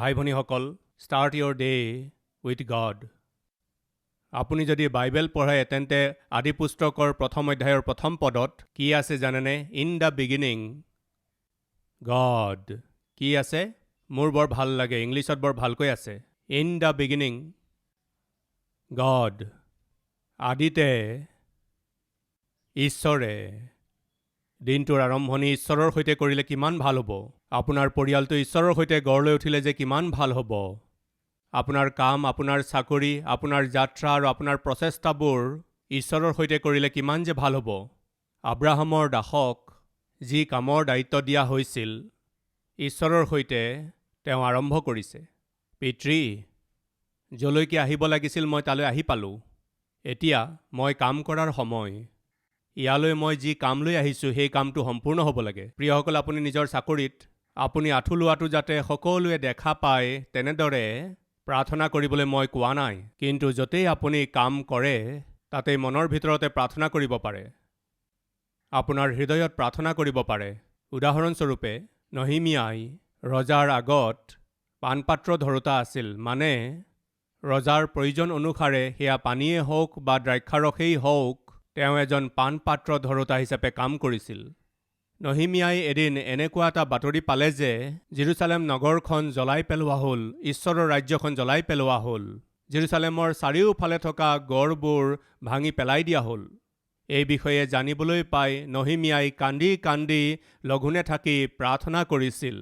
ভাই ভনীসকল, start your day with God. আপুনি যদি বাইবেল পঢ়ে তেন্তে আদি পুস্তকৰ প্ৰথম অধ্যায়ৰ প্ৰথম পদত কি আছে জানেনে? In the beginning god. কি আছে? মোৰ বৰ ভাল লাগে, ইংলিছত বৰ ভালকৈ আছে। In the beginning god. আদিতে ঈশ্বৰে। দিনটোৰ আৰম্ভণি ঈশ্বৰৰ সৈতে কৰিলে কিমান ভাল হ'ব। আপোনাৰ পৰিয়ালটো ঈশ্বৰৰ সৈতে গঢ় লৈ উঠিলে যে কিমান ভাল হ'ব। আপোনাৰ কাম, আপোনাৰ চাকৰি, আপোনাৰ যাত্ৰা আৰু আপোনাৰ প্ৰচেষ্টাবোৰ ঈশ্বৰৰ সৈতে কৰিলে কিমান যে ভাল হ'ব। আব্ৰাহামৰ দাসক যি কামৰ দায়িত্ব দিয়া হৈছিল, ঈশ্বৰৰ সৈতে তেওঁ আৰম্ভ কৰিছে। পিতৃ, যলৈকে আহিব লাগিছিল মই তালৈ আহি পালোঁ। এতিয়া মই কাম কৰাৰ সময়। ইয়ালৈ মই যি কাম লৈ আহিছোঁ সেই কামটো সম্পূৰ্ণ হ'ব লাগে। প্ৰিয়সকল, আপুনি নিজৰ চাকৰিত আপুনি আঁঠু লোৱাটো যাতে সকলোৱে দেখা পায় তেনেদৰে প্ৰাৰ্থনা কৰিবলৈ মই কোৱা নাই, কিন্তু য'তেই আপুনি কাম কৰে তাতেই মনৰ ভিতৰতে প্ৰাৰ্থনা কৰিব পাৰে। আপোনাৰ হৃদয়ত প্ৰাৰ্থনা কৰিব পাৰে। উদাহৰণস্বৰূপে নহিমিয়াই ৰজাৰ আগত পাণপাত্ৰ ধৰোতা আছিল, মানে ৰজাৰ প্ৰয়োজন অনুসাৰে সেয়া পানীয়ে হওক বা দ্ৰাক্ষাৰসেই হওক, তেওঁ এজন পাণপাত্ৰ ধৰোতা হিচাপে কাম কৰিছিল। নহিমিয়াই এদিন এনেকুৱা এটা বাতৰি পালে যে জেৰুচালেম নগৰখন জ্বলাই পেলোৱা হ'ল, ঈশ্বৰৰ ৰাজ্যখন জ্বলাই পেলোৱা হ'ল, জেৰুচালেমৰ চাৰিওফালে থকা গড়বোৰ ভাঙি পেলাই দিয়া হ'ল। এই বিষয়ে জানিবলৈ পাই নহিমিয়াই কান্দি কান্দি লঘোণে থাকি প্ৰাৰ্থনা কৰিছিল।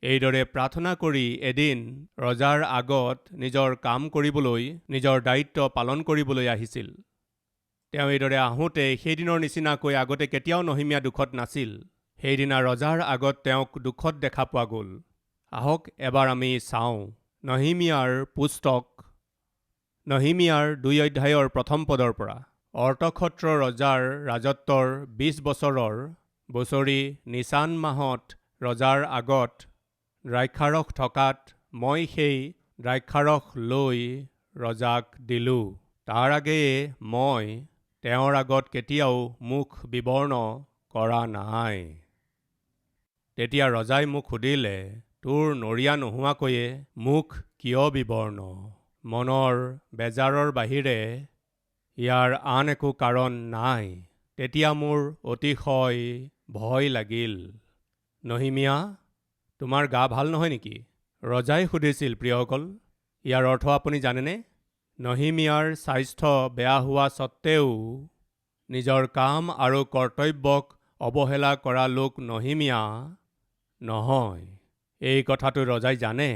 এইদৰে প্ৰাৰ্থনা কৰি এদিন ৰজাৰ আগত নিজৰ কাম কৰিবলৈ, নিজৰ দায়িত্ব পালন কৰিবলৈ আহিছিল। তেওঁ এইদৰে আহোঁতে সেইদিনৰ নিচিনাকৈ আগতে কেতিয়াও নহিমিয়া দুখত নাছিল। সেইদিনা ৰজাৰ আগত তেওঁক দুখত দেখা পোৱা গ'ল। আহক এবাৰ আমি চাওঁ নহিমিয়াৰ পুস্তক, নহিমিয়াৰ ২ অধ্যায়ৰ প্ৰথম পদৰ পৰা। অৰ্তক্ষত্ৰ ৰজাৰ ৰাজত্বৰ ২০ বছৰৰ বছৰি নিচান মাহত ৰজাৰ আগত দ্ৰাক্ষাৰস থকাত মই সেই দ্ৰাক্ষাৰস লৈ ৰজাক দিলোঁ। তাৰ আগেয়ে মই তেওঁৰ আগত কেতিয়াও মুখ বিৱৰ্ণ কৰা নাই। তেতিয়া ৰজাই মোক সুধিলে, তোৰ নৰিয়া নোহোৱাকৈয়ে মুখ কিয় বিৱৰ্ণ? মনৰ বেজাৰৰ বাহিৰে ইয়াৰ আন একো কাৰণ নাই। তেতিয়া মোৰ অতিশয় ভয় লাগিল। নহিমিয়া, তোমাৰ গা ভাল নহয় নেকি? ৰজাই সুধিছিল। প্ৰিয়সকল, ইয়াৰ অৰ্থ আপুনি জানেনে? নহিমিয়াৰ স্বাস্থ্য বেয়া হোৱা স্বত্তেও নিজৰ কাম আৰু কৰ্তব্যক অৱহেলা কৰা লোক নহিমিয়া নহয়। এই কথাটো ৰজাই জানে।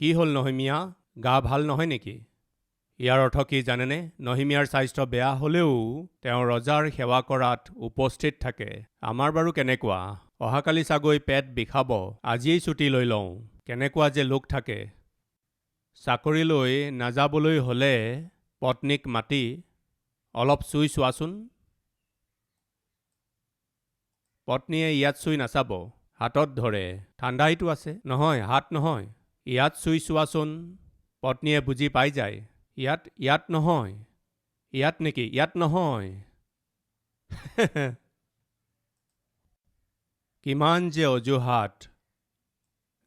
কি হ'ল নহিমিয়া, গা ভাল নহয় নেকি? ইয়াৰ অৰ্থ কি জানেনে? নহিমিয়াৰ স্বাস্থ্য বেয়া হ'লেও তেওঁ ৰজাৰ সেৱা কৰাত উপস্থিত থাকে। আমাৰ বাৰু কেনেকুৱা? অহাকালি চাগৈ পেট বিষাব, আজিয়েই ছুটি লৈ লওঁ। কেনেকুৱা যে লোক থাকে। চাকৰিলৈ নাযাবলৈ হ'লে পত্নীক মাতি অলপ চুই চোৱাচোন। পত্নীয়ে ইয়াত চুই নাচাব, হাতত ধৰে। ঠাণ্ডাইটো আছে। নহয়, হাত নহয়, ইয়াত চুই চোৱাচোন। পত্নীয়ে বুজি পাই যায়। ইয়াত নহয়। ইয়াত নেকি? ইয়াত নহয়। কিমান যে অজুহাত।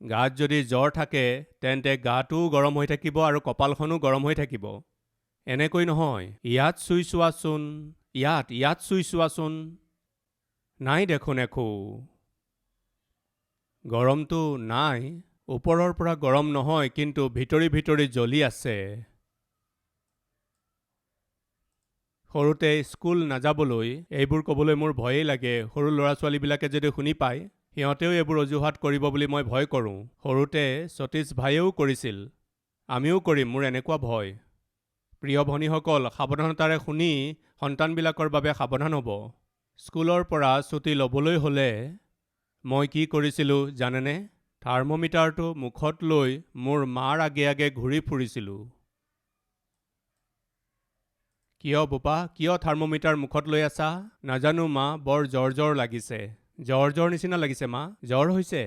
গাত যদি জ্বৰ থাকে তেন্তে গাটোও গৰম হৈ থাকিব আৰু কপালখনো গৰম হৈ থাকিব। এনেকৈ নহয়, ইয়াত চুই চোৱাচোন, ইয়াত চুই চোৱাচোন। নাই দেখোন একো। গৰমটো নাই, ওপৰৰ পৰা গৰম নহয়, কিন্তু ভিতৰি ভিতৰি জ্বলি আছে। সৰুতে স্কুল নাযাবলৈ এইবোৰ ক'বলৈ মোৰ ভয়েই লাগে। সৰু ল'ৰা ছোৱালীবিলাকে যদি শুনি পায়, সিহঁতেও এইবোৰ অজুহাত কৰিব বুলি মই ভয় কৰোঁ। সৰুতে সতীশ ভায়েও কৰিছিল, আমিও কৰিম, মোৰ এনেকুৱা ভয়। প্ৰিয় ভনীসকল, সাৱধানতাৰে শুনি সন্তানবিলাকৰ বাবে সাৱধান হ'ব। স্কুলৰ পৰা ছুটি ল'বলৈ হ'লে মই কি কৰিছিলোঁ জানেনে? থাৰ্মোমিটাৰটো মুখত লৈ মোৰ মাৰ আগে আগে ঘূৰি ফুৰিছিলোঁ। কিয় বোপা, কিয় থাৰ্মোমিটাৰ মুখত লৈ আছা? নাজানো মা, বৰ জ্বৰ লাগিছে। জ্বৰ নিচিনা লাগিছে মা, জ্বৰ হৈছে?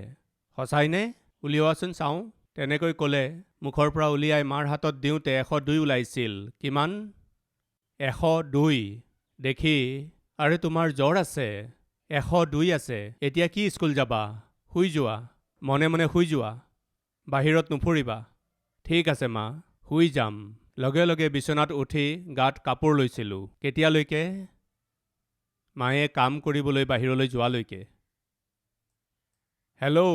সঁচাইনে? উলিওৱাচোন চাওঁ। তেনেকৈ ক'লে মুখৰ পৰা উলিয়াই মাৰ হাতত দিওঁতে 102 ওলাইছিল। কিমান? 102 দেখি, আৰে তোমাৰ জ্বৰ আছে, 102 আছে, এতিয়া কি স্কুল যাবা? শুই যোৱা, মনে মনে শুই যোৱা। বাহিৰত নুফুৰিবা। ঠিক আছে মা, শুই যাম। লগে লগে বিচনাত উঠি গাত কাপোৰ লৈছিলোঁ। কেতিয়ালৈকে? মায়ে কাম কৰিবলৈ বাহিৰলৈ যোৱালৈকে। হেল্ল',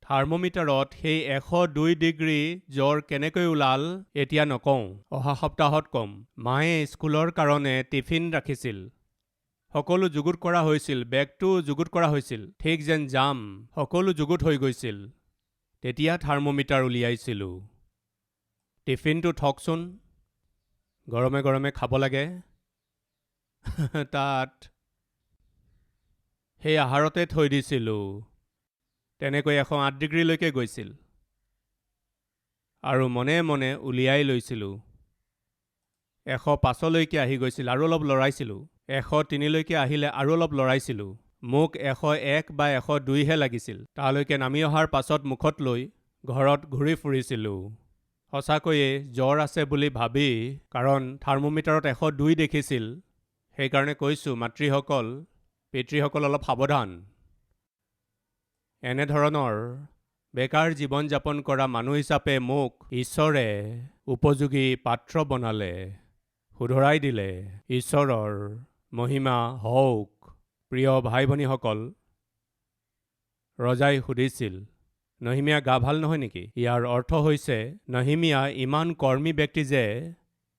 থাৰ্মোমিটাৰত সেই 102 ডিগ্ৰী জ্বৰ কেনেকৈ ওলাল এতিয়া নকওঁ, অহা সপ্তাহত ক'ম। মায়ে স্কুলৰ কাৰণে টিফিন ৰাখিছিল। সকলো যুগুত কৰা হৈছিল, বেগটো যুগুত কৰা হৈছিল, ঠিক যেন যাম, সকলো যুগুত হৈ গৈছিল। তেতিয়া থাৰ্মোমিটাৰ উলিয়াইছিলোঁ। টিফিনটো থওকচোন, গৰমে গৰমে খাব লাগে। তাত সেই আহাৰতে থৈ দিছিলোঁ। তেনেকৈ 108 ডিগ্ৰীলৈকে গৈছিল আৰু মনে মনে উলিয়াই লৈছিলোঁ। 105লৈকে আহি গৈছিল আৰু অলপ লৰাইছিলোঁ। 103লৈকে আহিলে আৰু অলপ লৰাইছিলোঁ। মোক 101 বা 102হে লাগিছিল। তালৈকে নামি অহাৰ পাছত মুখত লৈ ঘৰত ঘূৰি ফুৰিছিলোঁ। সঁচাকৈয়ে জ্বৰ আছে বুলি ভাবি, কাৰণ থাৰ্মোমিটাৰত 102 দেখিছিল। সেইকাৰণে কৈছোঁ, মাতৃসকল, পিতৃসকল অলপ সাৱধান। এনেধৰণৰ বেকাৰ জীৱন যাপন কৰা মানুহ হিচাপে মোক ঈশ্বৰে উপযোগী পাত্ৰ বনালে, শুধৰাই দিলে। ঈশ্বৰৰ মহিমা হওক। প্ৰিয় ভাই ভনীসকল, ৰজাই সুধিছিল, নহিমীয়া গা ভাল নহয় নেকি? ইয়াৰ অৰ্থ হৈছে, নহিমীয়া ইমান কৰ্মী ব্যক্তি যে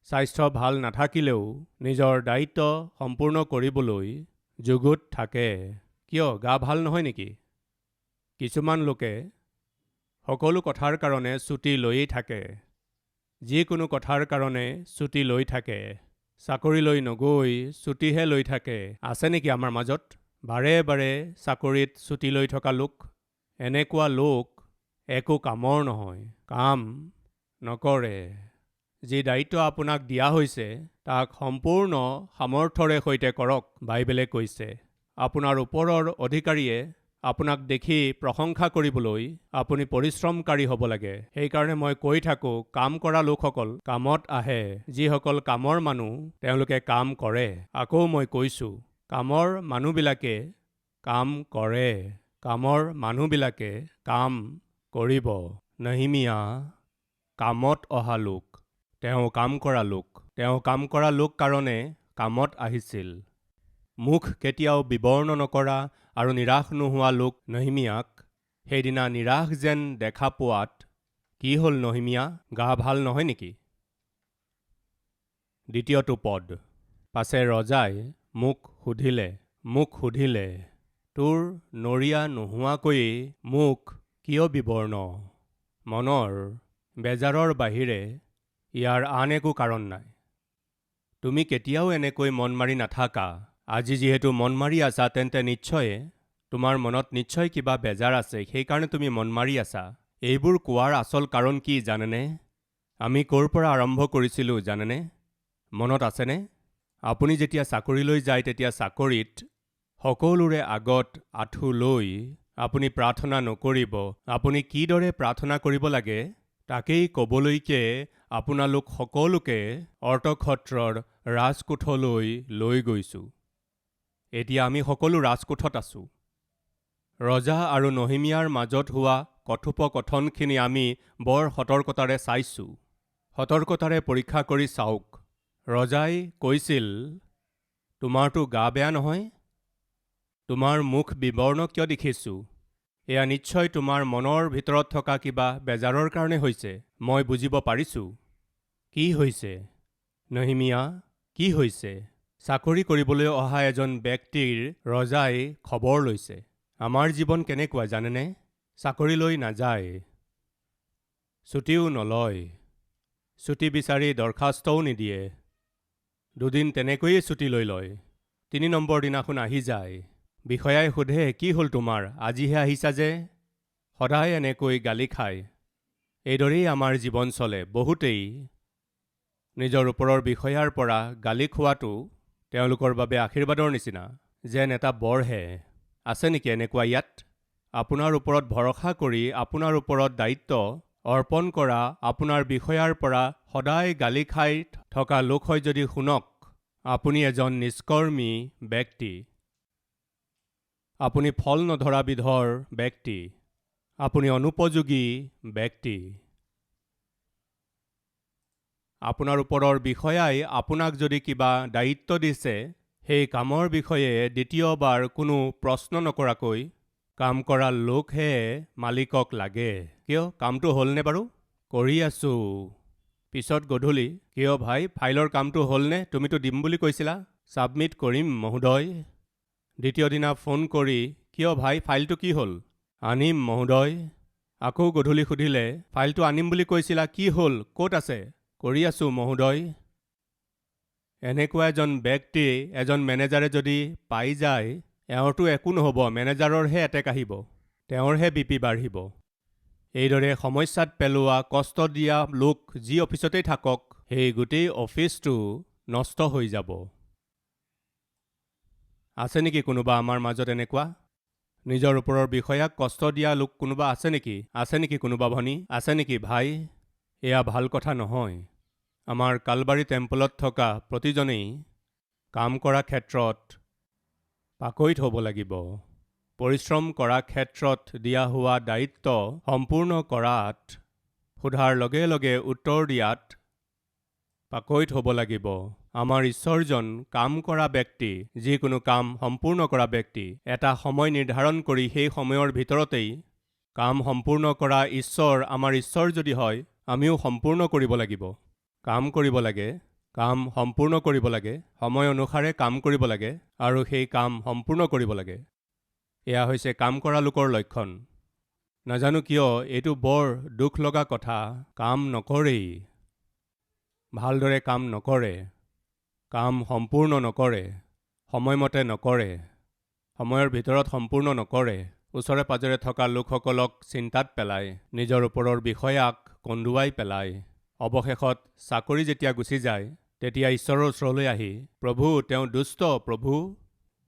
স্বাস্থ্য ভাল নাথাকিলেও নিজৰ দায়িত্ব সম্পূৰ্ণ কৰিবলৈ যুগুত থাকে। কিয় গা ভাল নহয় নেকি? কিছুমান লোকে সকলো কথাৰ কাৰণে ছুটি লৈয়েই থাকে। যিকোনো কথাৰ কাৰণে ছুটি লৈ থাকে। চাকৰিলৈ নগৈ ছুটিহে লৈ থাকে। আছে নেকি আমাৰ মাজত বাৰে বাৰে চাকৰিত ছুটি লৈ থকা লোক? এনেকুৱা লোক একো কামৰ নহয়, কাম নকৰে। যি দায়িত্ব আপোনাক দিয়া হৈছে তাক সম্পূৰ্ণ সামৰ্থ্যৰে সৈতে কৰক, বাইবেলে কৈছে। আপোনাৰ ওপৰৰ অধিকাৰীয়ে আপোনাক দেখি প্ৰশংসা কৰিবলৈ আপুনি পৰিশ্ৰমকাৰী হ'ব লাগে। সেইকাৰণে মই কৈ থাকোঁ, কাম কৰা লোকসকল কামত আহে। যিসকল কামৰ মানুহ তেওঁলোকে কাম কৰে। আকৌ মই কৈছোঁ, কামৰ মানুহবিলাকে কাম কৰে। কামৰ মানুহবিলাকে কাম কৰিব। নহিমীয়া কামত অহা লোক। তেওঁ কাম কৰা লোক। তেওঁ কাম কৰা লোক কাৰণে কামত আহিছিল। মুখ কেতিয়াও বিবৰ্ণ নকৰা আৰু নিৰাশ নোহোৱা লোক নহিমীয়াক সেইদিনা নিৰাশ যেন দেখা পোৱাত কি হ'ল নহিমীয়া, গা ভাল নহয় নেকি? দ্বিতীয়টো পদ। পাছে ৰজাই মোক সুধিলে, তোৰ নৰিয়া নোহোৱাকৈয়ে মুখ কিয় বিবৰ্ণ? মনৰ বেজাৰৰ বাহিৰে ইয়াৰ আন একো কাৰণ নাই। তুমি কেতিয়াও এনেকৈ মন মাৰি নাথাকা। আজি যিহেতু মন মাৰি আছা, তেন্তে নিশ্চয় তোমাৰ মনত নিশ্চয় কিবা বেজাৰ আছে, সেইকাৰণে তুমি মন মাৰি আছা। এইবোৰ কোৱাৰ আচল কাৰণ কি জানেনে? আমি ক'ৰ পৰা আৰম্ভ কৰিছিলোঁ জানেনে? মনত আছেনে? আপুনি যেতিয়া চাকৰিলৈ যায়, তেতিয়া চাকৰিত সকলোৰে আগত আঁঠু লৈ আপুনি প্ৰাৰ্থনা নকৰিব। আপুনি কিদৰে প্ৰাৰ্থনা কৰিব লাগে তাকেই ক'বলৈকে আপোনালোক সকলোকে অৰ্তক্ষত্ৰৰ ৰাজকোঠলৈ লৈ গৈছোঁ। এতিয়া আমি সকলো ৰাজকোঠত আছোঁ। ৰজা আৰু নহিমীয়াৰ মাজত হোৱা কথোপকথনখিনি আমি বৰ সতৰ্কতাৰে চাইছোঁ। সতৰ্কতাৰে পৰীক্ষা কৰি চাওক। ৰজাই কৈছিল, তোমাৰতো গা বেয়া নহয়? তোমাৰ মুখ বিবৰ্ণ কিয় দেখিছোঁ? এয়া নিশ্চয় তোমাৰ মনৰ ভিতৰত থকা কিবা বেজাৰৰ কাৰণে হৈছে। মই বুজিব পাৰিছোঁ। কি হৈছে? নহিমীয়া, কি হৈছে? চাকৰি কৰিবলৈ অহা এজন ব্যক্তিৰ ৰজাই খবৰ লৈছে। আমাৰ জীৱন কেনেকুৱা জানেনে? চাকৰিলৈ নাযায়, ছুটিও নলয়, ছুটি বিচাৰি দৰখাস্তও নিদিয়ে। দুদিন তেনেকৈয়ে ছুটি লৈ লয়। 3 নম্বৰ দিনাখন আহি যায়। বিষয়াই সোধে, কি হ'ল তোমাৰ, আজিহে আহিছা যে? সদায় এনেকৈ গালি খায়। এইদৰেই আমাৰ জীৱন চলে। বহুতেই নিজৰ ওপৰৰ বিষয়াৰ পৰা গালি খোৱাটো তেওঁলোকৰ বাবে আশীৰ্বাদৰ নিচিনা, যেন এটা বৰহে। আছে নেকি এনেকুৱা ইয়াত? আপোনাৰ ওপৰত ভৰসা কৰি আপোনাৰ ওপৰত দায়িত্ব অৰ্পণ কৰা আপোনাৰ বিষয়াৰ পৰা সদায় গালি খাই থকা লোক হয় যদি শুনক, আপুনি এজন নিষ্কৰ্মী ব্যক্তি। আপুনি ফল নধৰা বিধৰ ব্যক্তি। আপুনি অনুপযোগী ব্যক্তি। আপোনাৰ ওপৰৰ বিষয়াই আপোনাক যদি কিবা দায়িত্ব দিছে, সেই কামৰ বিষয়ে দ্বিতীয়বাৰ কোনো প্ৰশ্ন নকৰাকৈ কাম কৰা লোকহে মালিকক লাগে। কিয়? কামটো হ'লনে বাৰু? কৰি আছোঁ। পিছত গধূলি, কিয় ভাই, ফাইলৰ কামটো হ'লনে? তুমিতো দিম বুলি কৈছিলা। ছাবমিট কৰিম মহোদয়। দ্বিতীয় দিনা ফোন কৰি, কিয় ভাই, ফাইলটো কি হ'ল? আনিম মহোদয়। আকৌ গধূলি সুধিলে, ফাইলটো আনিম বুলি কৈছিলা, কি হ'ল, ক'ত আছে? কৰি আছোঁ মহোদয়। এনেকুৱা এজন ব্যক্তি এজন মেনেজাৰে যদি পাই যায়, এওঁৰতো একো নহ'ব, মেনেজাৰৰহে এটেক আহিব, তেওঁৰহে BP বাঢ়িব। এইদৰে সমস্যাত পেলোৱা, কষ্ট দিয়া লোক যি অফিচতেই থাকক, সেই গোটেই অফিচটো নষ্ট হৈ যাব। আছে নেকি কোনোবা আমাৰ মাজত এনেকুৱা? নিজৰ ওপৰৰ বিষয়াক কষ্ট দিয়া লোক কোনোবা আছে নেকি? আছে নেকি কোনোবা ভনী? আছে নেকি ভাই? এয়া ভাল কথা নহয়। আমাৰ কালবাৰী টেম্পলত থকা প্ৰতিজনেই কাম কৰা ক্ষেত্ৰত পাকৈত হ'ব লাগিব। পৰিশ্ৰম কৰা ক্ষেত্ৰত দিয়া হোৱা দায়িত্ব সম্পূৰ্ণ কৰাত, সোধাৰ লগে লগে উত্তৰ দিয়াত পাকৈত হ'ব লাগিব। আমাৰ ঈশ্বৰজন কাম কৰা ব্যক্তি, যিকোনো কাম সম্পূৰ্ণ কৰা ব্যক্তি। এটা সময় নিৰ্ধাৰণ কৰি সেই সময়ৰ ভিতৰতেই কাম সম্পূৰ্ণ কৰা ঈশ্বৰ আমাৰ ঈশ্বৰ যদি হয়, আমিও সম্পূৰ্ণ কৰিব লাগিব। কাম কৰিব লাগে, কাম সম্পূৰ্ণ কৰিব লাগে, সময় অনুসাৰে কাম কৰিব লাগে আৰু সেই কাম সম্পূৰ্ণ কৰিব লাগে। এয়া হৈছে কাম কৰা লোকৰ লক্ষণ। নাজানো কিয় এইটো বৰ দুখ লগা কথা, কাম নকৰেই, ভালদৰে কাম নকৰে, কাম সম্পূৰ্ণ নকৰে, সময়মতে নকৰে, সময়ৰ ভিতৰত সম্পূৰ্ণ নকৰে, ওচৰে পাজৰে থকা লোকসকলক চিন্তাত পেলায়, নিজৰ ওপৰৰ বিষয়াক কন্দুৱাই পেলায়। অৱশেষত চাকৰি যেতিয়া গুচি যায়, তেতিয়া ঈশ্বৰৰ ওচৰলৈ আহি, প্ৰভু, তেওঁ দুষ্ট প্ৰভু,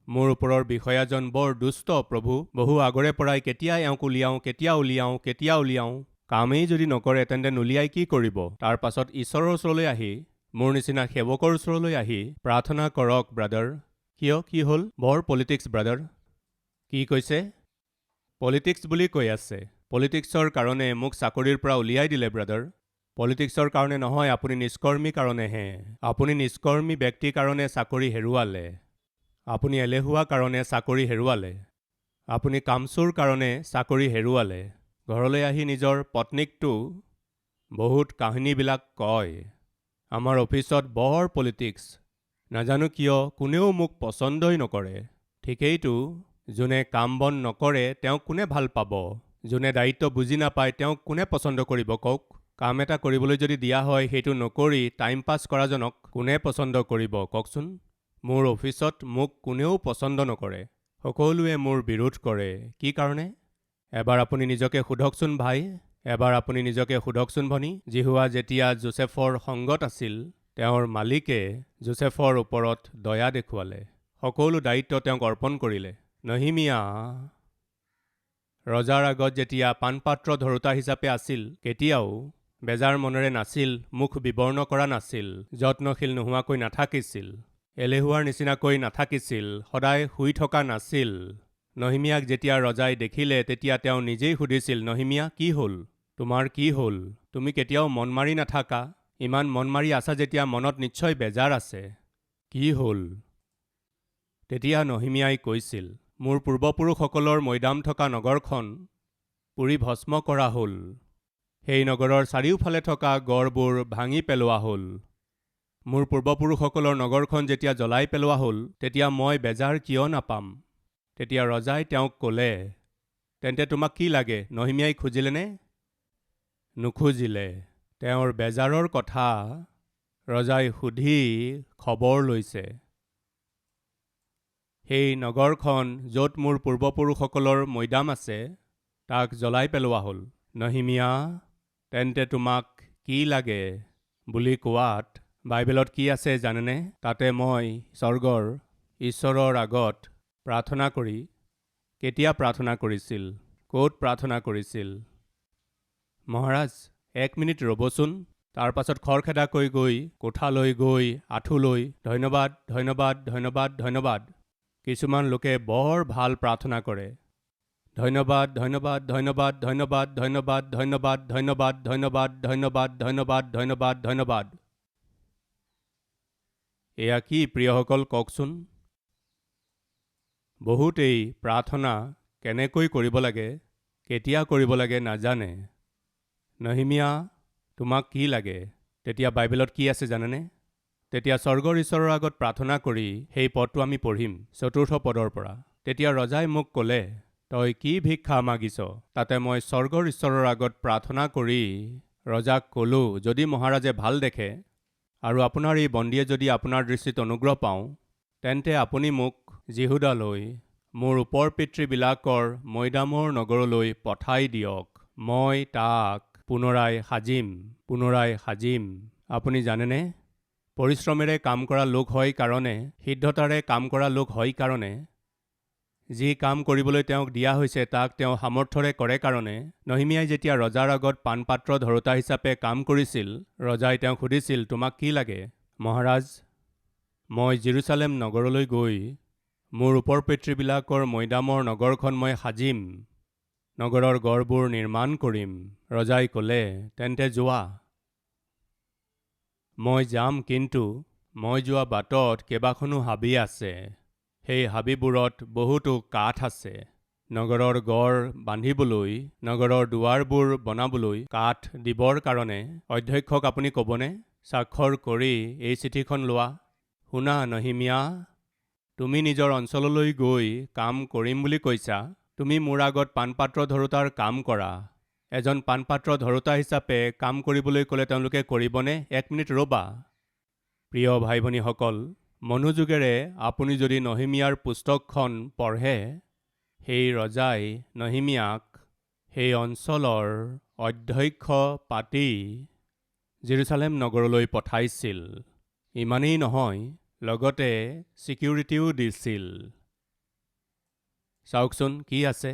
মোৰ ওপৰৰ বিষয়াজন বৰ দুষ্ট প্ৰভু, বহু আগৰে পৰাই কেতিয়া এওঁক উলিয়াওঁ, কামেই যদি নকৰে তেন্তে নুলিয়াই কি কৰিব? তাৰ পাছত ঈশ্বৰৰ ওচৰলৈ আহি, মোৰ নিচিনা সেৱকৰ ওচৰলৈ আহি প্ৰাৰ্থনা কৰক ব্ৰাদাৰ। কিয়? কি হ'ল? বৰ পলিটিক্স ব্ৰাদাৰ। কি কৈছে? পলিটিক্স বুলি কৈ আছে। পলিটিক্সৰ কাৰণে মোক চাকৰিৰ পৰা উলিয়াই দিলে ব্ৰাদাৰ। পলিটিক্সৰ কাৰণে নহয়, আপুনি নিষ্কৰ্মী কাৰণেহে। আপুনি নিষ্কৰ্মী ব্যক্তিৰ কাৰণে চাকৰি হেৰুৱালে। আপুনি এলেহুৱা কাৰণে চাকৰি হেৰুৱালে। আপুনি কামচোৰ কাৰণে চাকৰি হেৰুৱালে। ঘৰলৈ আহি নিজৰ পত্নীকটো বহুত কাহিনীবিলাক কয়। আমাৰ অফিচত বৰ পলিটিক্স। নাজানো কিয় কোনেও মোক পচন্দই নকৰে। ঠিকেইতো, যোনে কাম বন নকৰে তেওঁক কোনে ভাল পাব? যোনে দায়িত্ব বুজি নাপায় তেওঁক কোনে পচন্দ কৰিব কওক? কাম এটা কৰিবলৈ যদি দিয়া হয়, সেইটো নকৰি টাইম পাছ কৰাজনক কোনে পচন্দ কৰিব কওকচোন? মোৰ অফিচত মোক কোনেও পচন্দ নকৰে। সকলোৱে মোৰ বিৰোধ কৰে। কি কাৰণে? এবাৰ আপুনি নিজকে সোধকচোন ভাই, এবাৰ আপুনি নিজকে সোধকচোন ভনী। জিহুৱা যেতিয়া যোচেফৰ সংগত আছিল, তেওঁৰ মালিকে যোচেফৰ ওপৰত দয়া দেখুৱালে। সকলো দায়িত্ব তেওঁক অৰ্পণ কৰিলে। নহিমিয়া ৰজাৰ আগত যেতিয়া পাণপাত্ৰ ধৰোতা হিচাপে আছিল, কেতিয়াও বেজাৰ মনেৰে নাছিল, মুখ বিবৰ্ণ কৰা নাছিল, যত্নশীল নোহোৱাকৈ নাথাকিছিল, এলেহুৱাৰ নিচিনাকৈ নাথাকিছিল, সদায় শুই থকা নাছিল। নহিমিয়াক যেতিয়া ৰজাই দেখিলে, তেতিয়া তেওঁ নিজেই সুধিছিল, নহিমিয়া, কি হ'ল? তোমাৰ কি হ'ল? তুমি কেতিয়াও মন মাৰি নাথাকা। ইমান মন মাৰি আছা যেতিয়া মনত নিশ্চয় বেজাৰ আছে। কি হ'ল? তেতিয়া নহিমিয়াই কৈছিল, মোৰ পূৰ্বপুৰুষসকলৰ মৈদাম থকা নগৰখন পুৰি ভস্ম কৰা হ'ল। সেই নগৰৰ চাৰিওফালে থকা গড়বোৰ ভাঙি পেলোৱা হ'ল। মোৰ পূৰ্বপুৰুষসকলৰ নগৰখন যেতিয়া জ্বলাই পেলোৱা হ'ল, তেতিয়া মই বেজাৰ কিয় নাপাম? তেতিয়া ৰজাই তেওঁক ক'লে, তেন্তে তোমাক কি লাগে? নহিমিয়াই খুজিলেনে? নুখুজিলে। তেওঁৰ বেজাৰৰ কথা ৰজাই সুধি খবৰ লৈছে। সেই নগৰখন য'ত মোৰ পূৰ্বপুৰুষসকলৰ মৈদাম আছে, তাক জ্বলাই পেলোৱা হ'ল। নহিমিয়া, তেন্তে তোমাক কি লাগে বুলি কোৱাত বাইবেলত কি আছে জানেনে? তাতে মই স্বৰ্গৰ ঈশ্বৰৰ আগত প্ৰাৰ্থনা কৰি, কেতিয়া প্ৰাৰ্থনা কৰিছিল? ক'ত প্ৰাৰ্থনা কৰিছিল? মহাৰাজ, 1 মিনিট ৰ'বচোন। তাৰ পাছত খৰখেদাকৈ গৈ কোঠালৈ গৈ আঁঠুলৈ ধন্যবাদ, ধন্যবাদ, ধন্যবাদ, ধন্যবাদ। কিছুমান লোকে বৰ ভাল প্ৰাৰ্থনা কৰে। ধন্যবাদ ধন্যবাদ ধন্যবাদ ধন্যবাদ ধন্যবাদ ধন্যবাদ ধন্যবাদ ধন্যবাদ ধন্যবাদ ধন্যবাদ ধন্যবাদ ধন্যবাদ। এয়া কি প্ৰিয়সকল, কওকচোন? বহুতেই প্ৰাৰ্থনা কেনেকৈ কৰিব লাগে, কেতিয়া কৰিব লাগে নাজানে। নহিমিয়া, তোমাক কি লাগে? তেতিয়া বাইবেলত কি আছে জানেনে? তেতিয়া স্বৰ্গৰ ঈশ্বৰৰ আগত প্ৰাৰ্থনা কৰি সেই পদটো আমি পঢ়িম 4ৰ্থ পদৰ পৰা। তেতিয়া ৰজাই মোক ক'লে, তই কি ভিক্ষা মাগিছ? তাতে মই স্বৰ্গৰ ঈশ্বৰৰ আগত প্ৰাৰ্থনা কৰি ৰজাক ক'লোঁ, যদি মহাৰাজে ভাল দেখে আৰু আপোনাৰ এই বন্দীয়ে যদি আপোনাৰ দৃষ্টিত অনুগ্ৰহ পাওঁ, তেন্তে আপুনি মোক জিহুদালৈ, মোৰ ওপৰ পিতৃবিলাকৰ মৈদামৰ নগৰলৈ পঠাই দিয়ক। মই তাক পুনৰাই সাজিম। আপুনি জানেনে, পৰিশ্ৰমেৰে কাম কৰা লোক হয় কাৰণে, সিদ্ধতাৰে কাম কৰা লোক হয় কাৰণে, যি কাম কৰিবলৈ তেওঁক দিয়া হৈছে তাক তেওঁ সামৰ্থ্যৰে কৰে কাৰণে, নহিমিয়াই যেতিয়া ৰজাৰ আগত পাণপাত্ৰ ধৰোতা হিচাপে কাম কৰিছিল, ৰজাই তেওঁক সুধিছিল, তোমাক কি লাগে? মহাৰাজ, মই জেৰুচালেম নগৰলৈ গৈ মোৰ ওপৰ পিতৃবিলাকৰ মৈদামৰ নগৰখন মই সাজিম, নগৰৰ গড়বোৰ নিৰ্মাণ কৰিম। ৰজাই ক'লে, তেন্তে যোৱা। মই যাম, কিন্তু মই যোৱা বাটত কেইবাখনো হাবি আছে। সেই হাবিবোৰত বহুতো কাঠ আছে। নগৰৰ গড় বান্ধিবলৈ, নগৰৰ দুৱাৰবোৰ বনাবলৈ কাঠ দিবৰ কাৰণে অধ্যক্ষক আপুনি ক'বনে? স্বাক্ষৰ কৰি এই চিঠিখন লোৱা। শুনা নহিমিয়া, তুমি নিজৰ অঞ্চললৈ গৈ কাম কৰিম বুলি কৈছা। তুমি মোৰ আগত পাণপাত্ৰ ধৰোতাৰ কাম কৰা। এজন পাণপাত্ৰ ধৰোতা হিচাপে কাম কৰিবলৈ ক'লে তেওঁলোকে কৰিবনে? 1 মিনিট ৰ'বা। প্ৰিয় ভাই ভনীসকল, মনোযোগেৰে আপুনি যদি নহিমিয়াৰ পুস্তকখন পঢ়ে, সেই ৰজাই নহিমিয়াক সেই অঞ্চলৰ অধ্যক্ষ পাতি জেৰুচালেম নগৰলৈ পঠাইছিল। ইমানেই নহয়, লগতে ছিকিউৰিটিও দিছিল। চাওকচোন কি আছে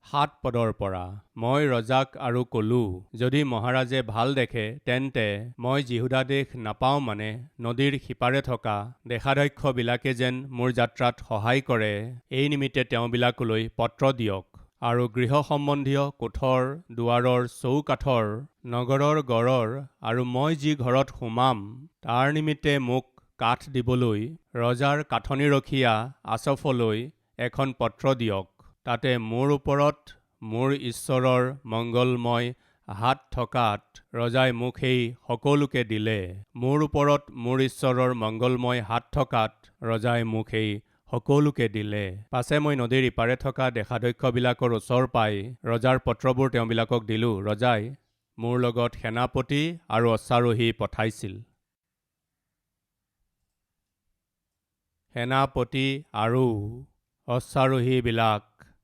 7 পদৰ পৰা। মই ৰজাক আৰু ক'লো, যদি মহাৰাজে ভাল দেখে, তেন্তে মই জিহুদা দেশ নাপাওঁ, মানে নদীৰ সিপাৰে থকা দেশাধ্যক্ষবিলাকে যেন মোৰ যাত্ৰাত সহায় কৰে, এই নিমিত্তে তেওঁবিলাকলৈ পত্ৰ দিয়ক। আৰু গৃহ সম্বন্ধীয় কোঠৰ দুৱাৰৰ চৌকাঠৰ, নগৰৰ গড়ৰ আৰু মই যি ঘৰত সোমাম তাৰ নিমিত্তে মোক কাঠ দিবলৈ ৰজাৰ কাঠনিৰখীয়া আছফলৈ এখন পত্ৰ দিয়ক। তাতে মোৰ ওপৰত মোৰ ঈশ্বৰৰ মংগলময় হাত থকাত ৰজাই মোক সেই সকলোকে দিলে। মোৰ ওপৰত মোৰ ঈশ্বৰৰ মংগলময় হাত থকাত ৰজাই মোক সেই সকলোকে দিলে। পাছে মই নদীৰ ইপাৰে থকা দেশাধ্যক্ষবিলাকৰ ওচৰ পাই ৰজাৰ পত্ৰবোৰ তেওঁবিলাকক দিলোঁ। ৰজাই মোৰ লগত সেনাপতি আৰু অশ্বাৰোহী পঠাইছিল। সেনাপতি আৰু অশ্বাৰোহীবিলাক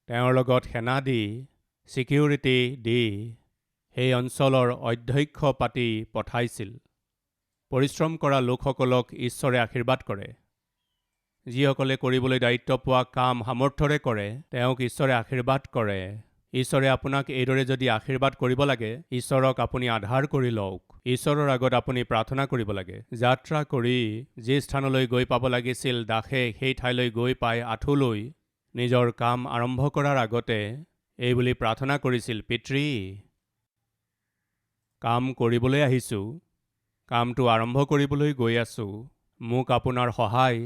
তেওঁৰ লগত সেনা দি, ছিকিউৰিটি দি সেই অঞ্চলৰ অধ্যক্ষ পাতি পঠাইছিল। পৰিশ্ৰম কৰা লোকসকলক ঈশ্বৰে আশীৰ্বাদ কৰে। যিসকলে কৰিবলৈ দায়িত্ব পোৱা কাম সামৰ্থ্যৰে কৰে, তেওঁক ঈশ্বৰে আশীৰ্বাদ কৰে। ঈশ্বৰে আপোনাক এইদৰে যদি আশীৰ্বাদ কৰিব লাগে, ঈশ্বৰক আপুনি আধাৰ কৰি লওক। ঈশ্বৰৰ আগত আপুনি প্ৰাৰ্থনা কৰিব লাগে। যাত্ৰা কৰি যি স্থানলৈ গৈ পাব লাগিছিল, দাসে সেই ঠাইলৈ গৈ পাই আঁঠুলৈ নিজৰ কাম আৰম্ভ কৰাৰ আগতে এই বুলি প্ৰাৰ্থনা কৰিছিল, পিতৃ, কাম কৰিবলৈ আহিছোঁ, কামটো আৰম্ভ কৰিবলৈ গৈ আছোঁ, মোক আপোনাৰ সহায়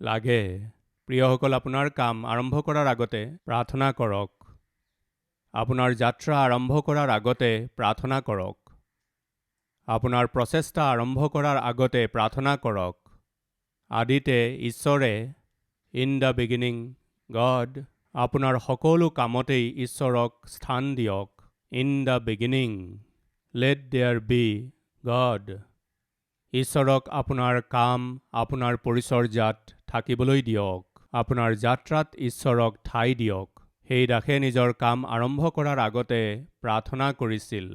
লাগে। প্ৰিয়সকল, আপোনাৰ কাম আৰম্ভ কৰাৰ আগতে প্ৰাৰ্থনা কৰক। আপোনাৰ যাত্ৰা আৰম্ভ কৰাৰ আগতে প্ৰাৰ্থনা কৰক। আপোনাৰ প্ৰচেষ্টা আৰম্ভ কৰাৰ আগতে প্ৰাৰ্থনা কৰক। আদিতে ঈশ্বৰে, ইন দ্য বিগিনিং গড, আপোনাৰ সকলো কামতেই ঈশ্বৰক স্থান দিয়ক। In the beginning let there be God. ঈশ্বৰক আপোনাৰ কাম, আপোনাৰ পৰিচৰ্যাত থাকিবলৈ দিয়ক। আপোনাৰ যাত্ৰাত ঈশ্বৰক ঠাই দিয়ক। সেই দাসে নিজৰ কাম আৰম্ভ কৰাৰ আগতে প্ৰাৰ্থনা কৰিছিল।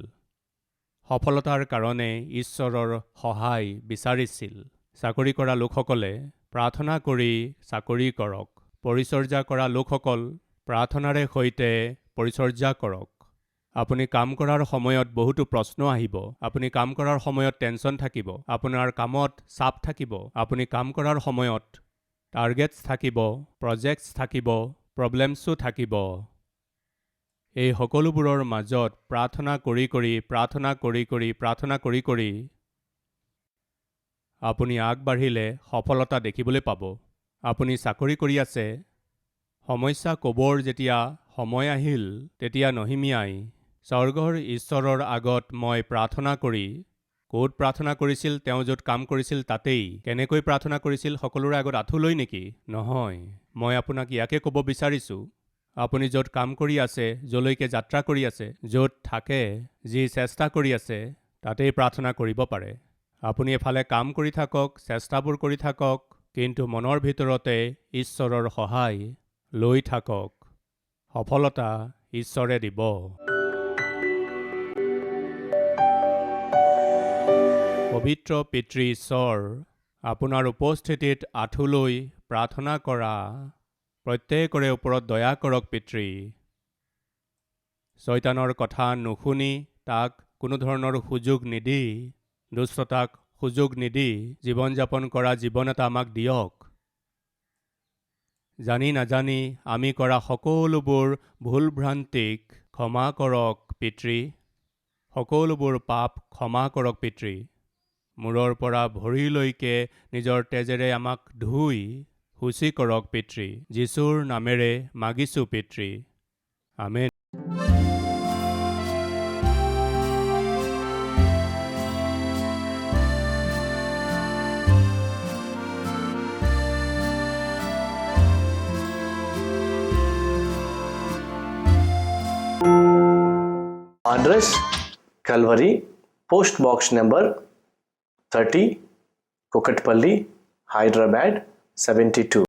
সফলতাৰ কাৰণে ঈশ্বৰৰ সহায় বিচাৰিছিল। চাকৰি কৰা লোকসকলে প্ৰাৰ্থনা কৰি চাকৰি কৰক। পৰিচৰ্যা কৰা লোকসকল প্ৰাৰ্থনাৰে সৈতে পৰিচৰ্যা কৰক। আপুনি কাম কৰাৰ সময়ত বহুতো প্ৰশ্ন আহিব। আপুনি কাম কৰাৰ সময়ত টেনচন থাকিব। আপোনাৰ কামত চাপ থাকিব। আপুনি কাম কৰাৰ সময়ত টাৰ্গেটছ থাকিব, প্ৰজেক্টছ থাকিব, প্ৰব্লেমছো থাকিব। এই সকলোবোৰৰ মাজত প্ৰাৰ্থনা কৰি কৰি আপুনি আগবাঢ়িলে সফলতা দেখিবলৈ পাব। আপুনি চাকৰি কৰি আছে, সমস্যা ক'বৰ যেতিয়া সময় আহিল তেতিয়া নহিমিয়াই স্বৰ্গৰ ঈশ্বৰৰ আগত মই প্ৰাৰ্থনা কৰি, ক'ত প্ৰাৰ্থনা কৰিছিল? তেওঁ য'ত কাম কৰিছিল তাতেই। কেনেকৈ প্ৰাৰ্থনা কৰিছিল? সকলোৰে আগত আঁঠু লৈ নেকি? নহয়, মই আপোনাক ইয়াকে ক'ব বিচাৰিছোঁ, আপুনি য'ত কাম কৰি আছে, যলৈকে যাত্ৰা কৰি আছে, য'ত থাকে, যি চেষ্টা কৰি আছে, তাতেই প্ৰাৰ্থনা কৰিব পাৰে। আপুনি এফালে কাম কৰি থাকক, চেষ্টাবোৰ কৰি থাকক, কিন্তু মনৰ ভিতৰতে ঈশ্বৰৰ সহায় লৈ থাকক। সফলতা ঈশ্বৰে দিব। পবিত্ৰ পিতৃ ঈশ্বৰ, আপোনাৰ উপস্থিতিত আঁঠু লৈ প্ৰাৰ্থনা কৰা প্ৰত্যেকৰে ওপৰত দয়া কৰক পিতৃ। শয়তানৰ কথা নুশুনি, তাক কোনো ধৰণৰ সুযোগ নিদি, দুষ্টতাক সুযোগ নিদি জীৱন যাপন কৰা জীৱন এটা আমাক দিয়ক। জানি নাজানি আমি কৰা সকলোবোৰ ভুল ভ্ৰান্তিক ক্ষমা কৰক পিতৃ। সকলোবোৰ পাপ ক্ষমা কৰক পিতৃ। মূৰৰ পৰা ভৰিলৈকে নিজৰ তেজেৰে আমাক ধুই শুচি কৰক পিতৃ। যীশুৰ নামেৰে মাগিছোঁ পিতৃ। আমেন। Address Calvary, Post Box number 30, Kukatpalli, Hyderabad 72.